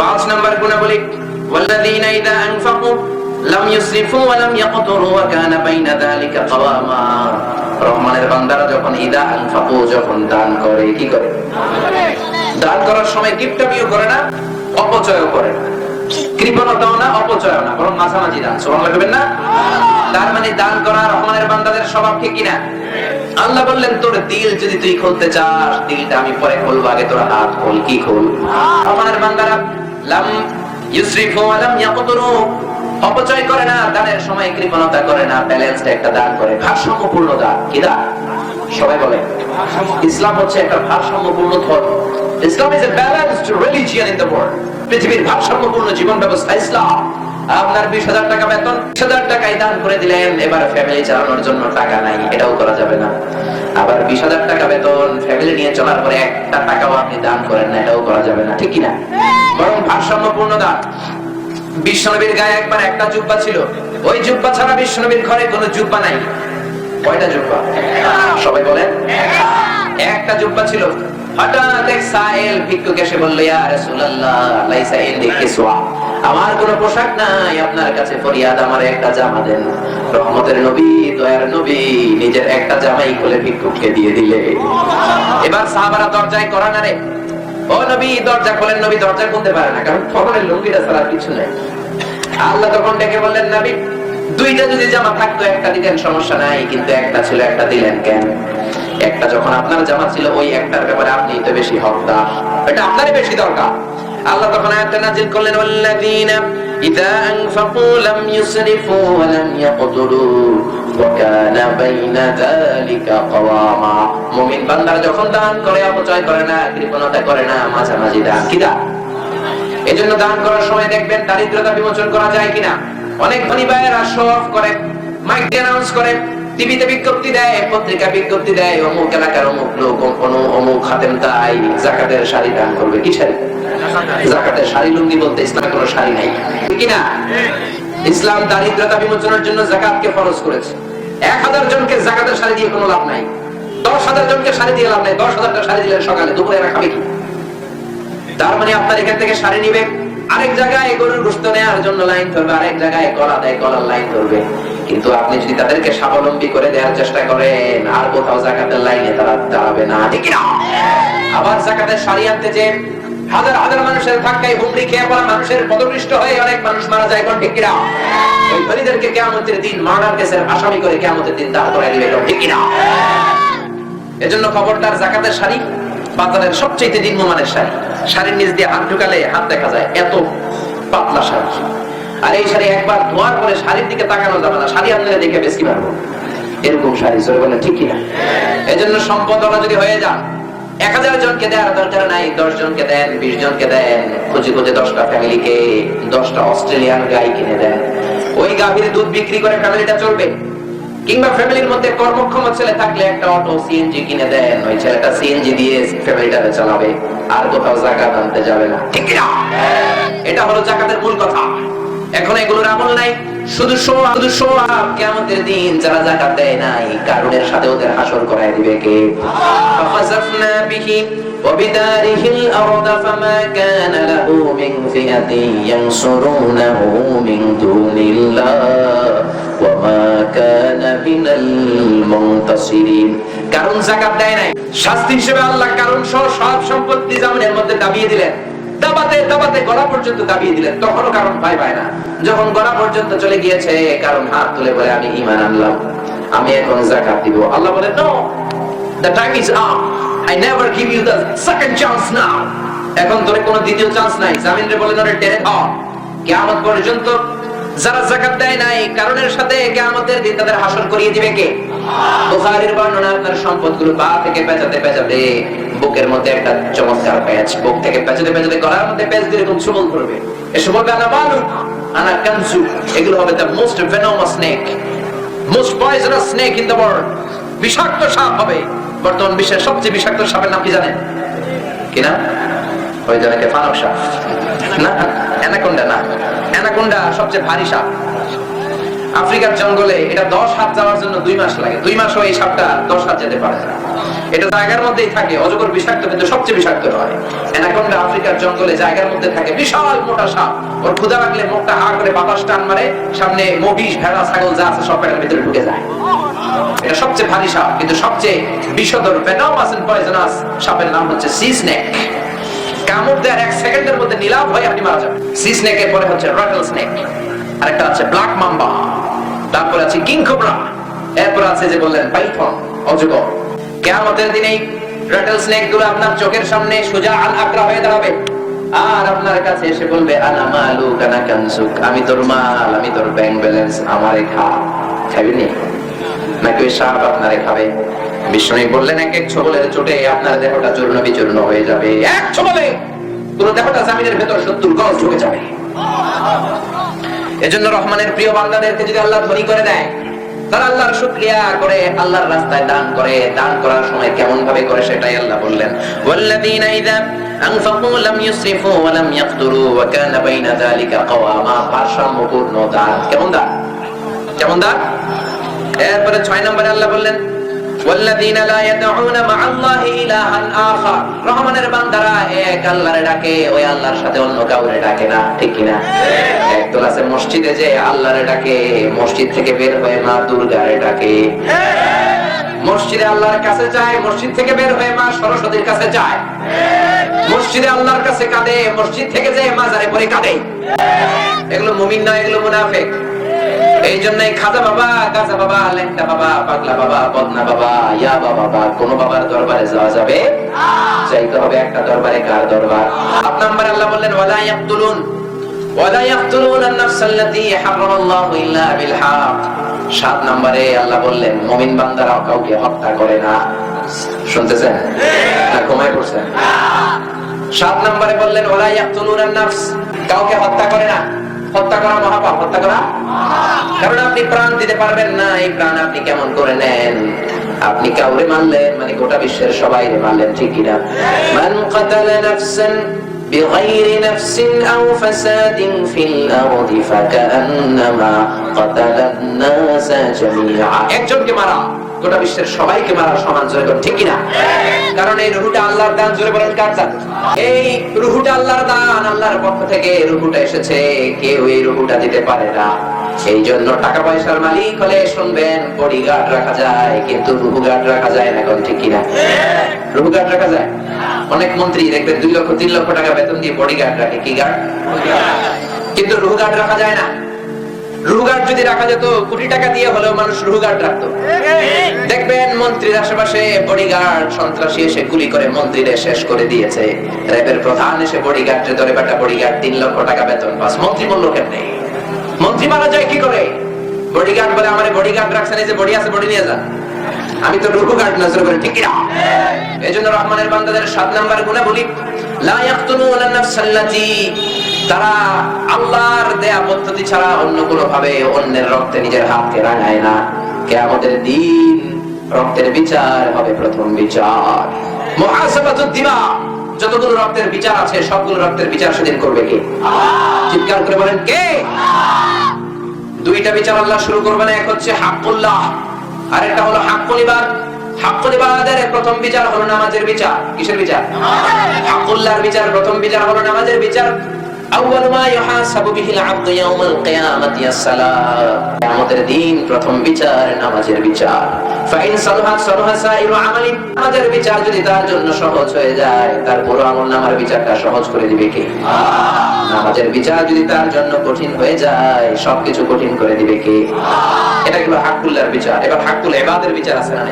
5 নম্বর গুণাবলী, ওয়াল্লাযীনা ইযা আনফাকু লাম ইউসরিফু ওয়া লাম ইয়াকতুরু ওয়া কানা বাইনা যালিকা কাওয়ামা। রহমানের বান্দারা যখন ইযা আনফাকু, যখন দান করে, কি করে? দান করার সময় কিপটামিও করে না, অপচয়ও করে না, কৃপণতাও না, অপচয় না, বরং মাঝামাঝি দান। সুবহানাল্লাহ বলবেন না? তার মানে দান করা রহমানের বান্দাদের স্বভাব, ঠিক কিনা? আল্লাহ বললেন, তোর দিল যদি তুই খুলতে চাস, দিলটা আমি পরে খুলবো, আগে তোর হাত খোল। কি খোল? রহমানের বান্দারা লাম ইউসরিফু ওয়া লাম ইয়াকতুরু, অপচয় করে না, দানের সময় কৃপণতা করে না, ব্যালেন্সড একটা দান করে, ভারসাম্যপূর্ণ দান। কি দান? সবাই বলে ইসলাম হচ্ছে একটা ভারসাম্যপূর্ণ ধর্ম। Islam is a balanced religion in the world. পৃথিবীর ভারসাম্যপূর্ণ জীবন ব্যবস্থা ইসলাম। আপনার 20,000 টাকা বেতন, 20,000 টাকাই দান করে দিলেন, এবার ফ্যামিলি চালানোর জন্য টাকা নাই, এটাও করা যাবে না। আবার 20,000 টাকা বেতন, ফ্যামিলি নিয়ে চলার পরে একটা টাকাও আপনি দান করেন না, এটাও করা যাবে না, ঠিক কিনা? বরং ভারসাম্যপূর্ণ দান। বিশ্বনবীর গায়ে একবার একটা জুব্বা ছিল, ওই জুব্বা ছাড়া বিশ্বনবীর ঘরে কোনো জুব্বা নাই। কয়টা জুব্বা? সবাই বলেন একটা জুব্বা ছিল। হঠাৎ এক সাইল ভিক্ষুক এসে বলল, ইয়া রাসূলুল্লাহ লাইসা ইনদি কিসওয়া, আমার কোনো পোশাক নাই, আপনার কাছে ফরিয়াদ আমার একটা জামা দেন। রহমতের নবী, দয়ার নবী নিজের একটা জামাই খুলে ভিক্ষুককে দিয়ে দিলে। এবার সাহাবারা দরজায় করা নাড়ে, ও নবী দরজা খোলেন। নবী দরজা খুলতে পারে না, কারণ পরনের লুঙ্গিটা ছাড়া কিছু নেই। আল্লাহ তখন ডেকে বললেন, নবী দুইটা যদি জামা থাকতো একটা দিতেন, সমস্যা নাই, কিন্তু একটা ছিল একটা দিলেন কেন? একটা যখন আপনার জামা ছিল, ওই একটার ব্যাপারে আপনি তো বেশি হকদার, এটা আপনারই বেশি দরকার। আল্লাহ তখন আয়াতটা নাযিল করলেন, ওয়াল্লাযীনা ইযা আনফাকু লাম ইউসরিফু ওয়া লাম ইয়াকতুরু ওয়া কানা বাইনা যালিকা কাওয়ামা। মুমিন বান্দারা যখন দান করে অপচয় করে না, কৃপণতা করে না, মাঝামাঝি দান। কি দান? এজন্য দান করার সময় দেখবেন দারিদ্রতা বিমোচন করা যায় কিনা। অনেক ধনী ভাইয়েরা শো অফ করে, মাইক অ্যানাউন্স করে, টিভিতে বিজ্ঞপ্তি দেয়, পত্রিকা বিজ্ঞপ্তি দেয়, অমুক এলাকার অমুক লোক অমুক খাদেম তাই যাকাতের শাড়ি দান করবে। কি শাড়ি? যাকাতের শাড়ি। লুঙ্গি বলতে ইসলামে কোনো শাড়ি নাই, কিনা? ইসলাম দারিদ্রতা বিমোচনের জন্য যাকাতকে ফরজ করেছে। 1000 জনকে যাকাতের শাড়ি দিয়ে কোনো লাভ নাই, 10,000 জনকে শাড়ি দিয়ে লাভ নাই। 10,000টা শাড়ি দিলেন সকালে, দুপুরে এরা খাবে কি? তার মানে আপনার এখান থেকে শাড়ি নিবে, আরেক জায়গায় গরুর গোশত নেওয়ার জন্য লাইন ধরবে, আরেক জায়গায় কলা দেয়, কলার লাইন ধরবে। কিন্তু আপনি যদি তাদেরকে স্বাবলম্বী করে দেওয়ার চেষ্টা করেন, আর কোথাও যাকাতের লাইনে তারা দাঁড়াবে না, ঠিক না? আবার যাকাতের শাড়ি আনতে যে হাজার হাজার মানুষের ধাক্কায় হুমড়ি খেয়ে পড়া মানুষের পদপৃষ্ট হয়ে অনেক মানুষ মারা যায়, কোন ঠিক কিনা? ওই ধনীদেরকে কিয়ামতের দিন মার্ডার কেসের আসামি করে কিয়ামতের দিন দাঁড় করায় দিবে, ঠিক কিনা? এজন্য খবরদার, যাকাতের শাড়ি বাজারের সবচেয়ে নিম্নমানের শাড়ি। শাড়ির নিচ দিয়ে হাত ঢুকালে হাত দেখা যায়, এত পাতলা শাড়ি। আর এই শাড়ি একবার ধোয়ার পরে শাড়ির দিকে তাকানো যাবে না, শাড়ি আপনারা দেখে বেশি পারবো, এরকম শাড়ি। সরে বলেন ঠিক কিনা? এজন্য সম্পদওয়ালা যদি হয়ে যান, 1000 জনকে দেওয়ার দরকার নাই, 10 জনকে দেন, 20 জনকে দেন। খুঁজে খুঁজে 10টা ফ্যামিলিকে 10টা অস্ট্রেলিয়ান গাই কিনে দেন, ওই গাভীর দুধ বিক্রি করে ফ্যামিলিটা চলবে। কিংবা ফ্যামিলির মধ্যে কর্মক্ষম ছেলে থাকলে একটা অটো সিএনজি কিনে দেন, ওই ছেলেটা সিএনজি দিয়ে ফ্যামিলিটাকে চালাবে, আর কোথাও যাকাত আনতে যাবে না, ঠিক না? এটা হলো যাকাতের মূল কথা। এখন এগুলোর আমল নাই, শুধু শো আপ। কিয়ামতের দিন যারা যাকাত দেয় নাই, কারণের সাথে ওদের হাসর করায় দিবে কে? ফাখাসাফনা বিহি ওয়া বিদারিহিল আরদ ফামা কানা লাহু মিন ফিয়াতিন ইয়ানসুরুনাহু মিন দুনিল্লাহ ওয়া মা কানা মিনাল মুনতাসিরিন। কারণ যাকাত দেয় নাই, শাস্তি হিসেবে আল্লাহ কারণ সহ সব সম্পত্তি জামিনের মধ্যে দাবিয়ে দিলেন। দাবাতে দাবাতে গলা পর্যন্ত দাবিয়ে দিলেন, তখনও কারণ ভয় পায় না। যখন গলা পর্যন্ত চলে গিয়েছে, কারণ হাত তুলে বলে আমি ঈমান আনলাম, আমি এখন যাকাত দিব। আল্লাহ বলে, no, the time is up, I never give you the second chance now. এখন তোরে কোনো দ্বিতীয় চান্স নাই। জামিনরে বলেন ওরে টেনে ধর। কিয়ামত পর্যন্ত যারা যাকাত দেয় নাই, কারণের সাথে কিয়ামতের দিন তাদের হাসর করিয়ে দিবে কে? বুখারীর বর্ণনা, আপনার সম্পদগুলো পা থেকে পেঁচাতে পেঁচাতে বুকের মধ্যে একটা চমৎকার প্যাচ, বুক থেকে পেঁচাতে পেঁচাতে গলার মধ্যে প্যাচ দিয়ে এরকম সুবল করবে। এসে বলবে আনা বালু আনা কানজু। এগুলো হবে the most venomous snake, most poisonous snake in the world. বিষাক্ত সাপ হবে। বর্তমান বিশ্বের সবচেয়ে বিষাক্ত সাপের নাম কি জানেন? কি নাম? ওই জনকে ফানক সাপ না, অ্যানাকোন্ডা না। অ্যানাকোন্ডা সবচেয়ে ভারী সাপ। আফ্রিকার জঙ্গলে এটা 10 হাত যাওয়ার জন্য 2 মাস লাগে। 2 মাসও এই সাপটা 10 হাত যেতে পারে না। এটা জায়গার মধ্যেই থাকে, অজগর বিষাক্ত কিন্তু সবচেয়ে বিষাক্ত হয়। অ্যানাকোন্ডা আফ্রিকার জঙ্গলে জায়গার মধ্যে থাকে, বিশাল মোটা সাপ। ওর ক্ষুধা লাগলে মুখটা হা করে বাতাস টান মারে, সামনে মহিষ ভেড়া ছাগল যা আছে সব পেটের ভিতরে ঢুকে যায়। এটা সবচেয়ে ভারী সাপ, কিন্তু সবচেয়ে বিষধর venomous and poisonous সাপের নাম হচ্ছে সি স্নেক। কামড় দেওয়ার 1 সেকেন্ডের মধ্যে নিলাম হয়ে আপনি মারা যাবেন। সি স্নেকের পরে হচ্ছে রাটল স্নেক, আরেকটা আছে ব্ল্যাক মাম্বা, তারপর আছে কিং কোবরা, এরপর আছে যে বললেন পাইথন, অজগর। কিয়ামতের দিনে রাটল স্নেক গুলো আপনার চোখের সামনে সোজা আল আকরা হয়ে দাঁড়াবে, আর আপনার কাছে এসে বলবে আনা মালুক আনা কানসুক, আমি তোর মাল, আমি তোর ব্যাংক ব্যালেন্স, আমারে খা। খাবিনি নাকি ওই সাপ আপনারে খাবে? বিষ্ণু বললেন এক এক ছোবলের চোটে আপনার দেহটা চূর্ণ বিচূর্ণ হয়ে যাবে। এক ছোবলে পুরো দেহটা জমিনের ভেতর 70 গজ ঢুকে যাবে। এজন্য রহমানের প্রিয় বান্দাদেরকে যদি আল্লাহ ধনী করে দেয়, তারা আল্লাহর শুকরিয়া করে, আল্লাহর রাস্তায় দান করে। দান করার সময় কেমন ভাবে করে সেটাই আল্লাহ বললেন, ওয়াল্লাযীনা ইযা আনফাকু লাম ইউসরিফু ওয়া লাম ইয়াকতুরু ওয়া কানা বাইনা যালিকা কাওয়ামা। ভারসাম্যপূর্ণ দান। কেমন দান? কেমন দান? এরপরে 6 নম্বরে আল্লাহ বললেন ওয়াল্লাযীনা লা ইয়াদউনা মা'আল্লাহি ইলাহান আখার, রহমানের বান্দারা এক আল্লাহরে ডাকে, ওই আল্লাহর সাথে অন্য কাউরে ডাকে না, ঠিক কি না? একদল আছে মসজিদে যে আল্লাহরে ডাকে, মসজিদ থেকে বের হয়ে মা দুর্গারে ডাকে। মসজিদে আল্লাহর কাছে যায়, মসজিদ থেকে বের হয়ে মা সরস্বতীর কাছে যায়। মসজিদে আল্লাহর কাছে কাঁদে, মসজিদ থেকে যে মাজারে পড়ে কাঁদে। এগুলো মুমিন না, এগুলো মুনাফিক। এই জন্যই খাজা বাবা, গাজা বাবা, ল্যাংটা বাবা, পাগলা বাবা, বদনা বাবা, ইয়াবা বাবা, কোন বাবার দরবারে যাওয়া যাবে? চাইতে হবে একটা দরবারে। কার দরবার? 7 নম্বরে আল্লাহ বললেন ওয়ালা ইয়াকতুলুন আন-নাফসাল্লাতী হারামাল্লাহু ইল্লা বিল হক। 7 নম্বরে আল্লাহ বললেন মুমিন বান্দারা কাউকে হত্যা করে না। শুনতেছেন না ঘুমায় পড়ছেন? 7 নম্বরে বললেন ওয়ালা ইয়াকতুলুন আন-নাফস, কাউকে হত্যা করে না। হত্যা করা মহাপাপ, হত্যা করা। কারণ আপনি প্রাণ দিতে পারবেন না, এই প্রাণ আপনি কেমন করে নেন? আপনি কাউরে মারলেন মানে গোটা বিশ্বের সবাইরে মারলেন, ঠিক কিনা? মান কাতালা নাফসান বিগাইরি নাফসিন আও ফাসাদিন ফিল আরদি ফাকান্নামা কাতালান নাসা জামিআ। একজনকে মারা গোটা বিশ্বের সবাইকে মারা সমান, জোরে বলেন ঠিক কিনা? কারণ এই রূহটা আল্লাহর দান, জোরে বলেন কার দান? এই রূহটা আল্লাহর দান, আল্লাহর পক্ষ থেকে রূহটা এসেছে, কেউ এই রূহটা দিতে পারে না। এই জন্য টাকা পয়সার মালিক হলে শুনবেন বডিগার্ড রাখা যায়, কিন্তু রূহ গার্ড রাখা যায় না, কোন ঠিক কিনা? রূহ গার্ড রাখা যায়। অনেক মন্ত্রী দেখবেন 2 লক্ষ 3 লক্ষ টাকা বেতন দিয়ে বডিগার্ড রাখে, কি গার্ড? কিন্তু রূহ গার্ড রাখা যায় না। রূহ গার্ড যদি রাখা যেত, কোটি টাকা দিয়ে হলেও মানুষ রূহ গার্ড রাখতো। দেখবেন মন্ত্রীর আশেপাশে বডিগার্ড, সন্ত্রাসী এসে গুলি করে মন্ত্রীদের শেষ করে দিয়েছে। র্যাবের প্রধান এসে বডিগার্ডে ধরে, বেটা বডিগার্ড 3 লক্ষ টাকা বেতন পাস। মন্ত্রী বলল কেমনে? মন্ত্রী মারা যায় কি করে? বডিগার্ড বলে আমারে বডিগার্ড রাখছেন, এই যে বডি আছে বডি নিয়ে যান, আমি তো রূহ গার্ড নজর করে, ঠিক কিনা? এজন্য রহমানের বান্দাদের 7 নাম্বার গুনাহ বলি, লা ইয়াকতুলুনা আন-নাফসাল্লাতী, তারা আল্লাহর দেয়া পদ্ধতি ছাড়া অন্য কোনো ভাবে অন্যের রক্তে নিজের হাতকে রাঙায় না। কিয়ামতের দিন রক্তের বিচার হবে প্রথম বিচার, মুহাসাবাতুদ দিমা। যতগুলো রক্তের বিচার আছে সবগুলো রক্তের বিচার সেদিন করবে কে? চিৎকার করে বলেন কে? 2টা বিচার আল্লাহ শুরু করবেন, এক হচ্ছে হাক্কুল্লাহ, আর একটা হলো হাক্কুল ইবাদ। হাক্কুল ইবাদের প্রথম বিচার হলো নামাজের বিচার। কিসের বিচার? হাক্কুল্লাহর বিচার। প্রথম বিচার হলো নামাজের বিচার। আউয়ালু মা ইউহাসাবু বিহিল আবদু ইয়াউমাল কিয়ামাতি আস-সালাত। কিয়ামতের দিন প্রথম বিচার নামাজের বিচার। ফাইন সালাহাত সালাহা সাইরু আমালি, নামাজের বিচার যদি তার জন্য সহজ হয়ে যায়, তার পুরো আমলনামার বিচারটা সহজ করে দিবে কে? নামাজের বিচার যদি তার জন্য কঠিন হয়ে যায়, সবকিছু কঠিন করে দিবে কে? এটা হলো হাক্কুল্লাহর বিচার। এবার হাক্কুল ইবাদের বিচার আছে না?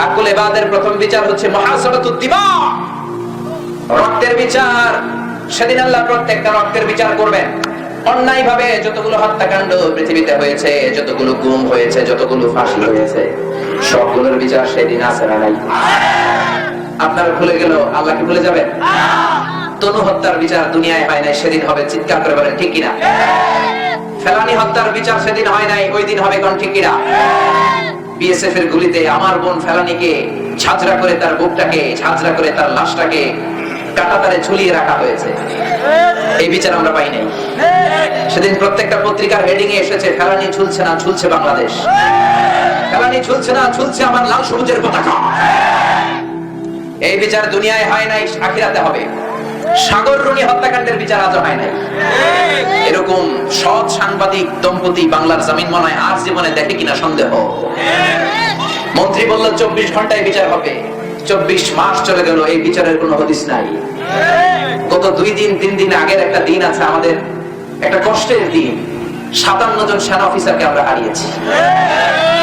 হাক্কুল ইবাদের প্রথম বিচার হচ্ছে মুহাসাবাতুদ দিমা, রক্তের বিচার। সেদিন আল্লাহ প্রত্যেকটা রক্তের বিচার করবেন। অন্যায় ভাবে যতগুলো হত্যাকাণ্ড পৃথিবীতে হয়েছে, যতগুলো গুম হয়েছে, যতগুলো ফাঁসি হয়েছে, সবগুলোর বিচার সেদিন আছে না নাই? আপনার ভুলে গেল, আল্লাহ কি ভুলে যাবে? তনু হত্যার বিচার দুনিয়ায় হয় নাই, সেদিন হবে। চিৎকার করে বলেন ঠিক কিনা? ফেলানি হত্যার বিচার সেদিন হয় নাই, ওই দিন হবে, কোন ঠিক কিনা? বিএসএফ এর গুলিতে আমার বোন ফেলানিকে ঝাঁঝরা করে, তার বুকটাকে ঝাঁঝরা করে, তার লাশটাকে কাঁটাতারে ঝুলিয়ে রাখা হয়েছে। এই বিচার আমরা পাই নাই। সেদিন প্রত্যেকটা পত্রিকার হেডিং এ এসেছে, ফেলানি ঝুলছে না, ঝুলছে বাংলাদেশ। ফেলানি ঝুলছে না, ঝুলছে আমার লাল সবুজের পতাকা। এই বিচার দুনিয়ায় হয় নাই, আখিরাতে হবে। সাগর রুনি হত্যাকাণ্ডের বিচার আজও হয় নাই। এরকম সৎ সাংবাদিক দম্পতি বাংলার জমিন মনে হয় আর জীবনে দেখে কিনা সন্দেহ। মন্ত্রী বলল 24 ঘন্টায় বিচার হবে, 24 মাস চলে গেল, এই বিচারের কোনো হদিস নাই। গত 2 দিন 3 দিন আগের একটা দিন আছে, আমাদের একটা কষ্টের দিন। 57 জন সেনা অফিসারকে আমরা হারিয়েছি।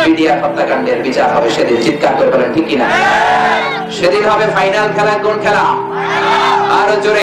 বিডিআর হত্যাকাণ্ডের বিচার হবে সেদিন। চিৎকার করে বলেন ঠিক কিনা? সেদিন হবে ফাইনাল খেলা। কোন খেলা? আরো জোরে।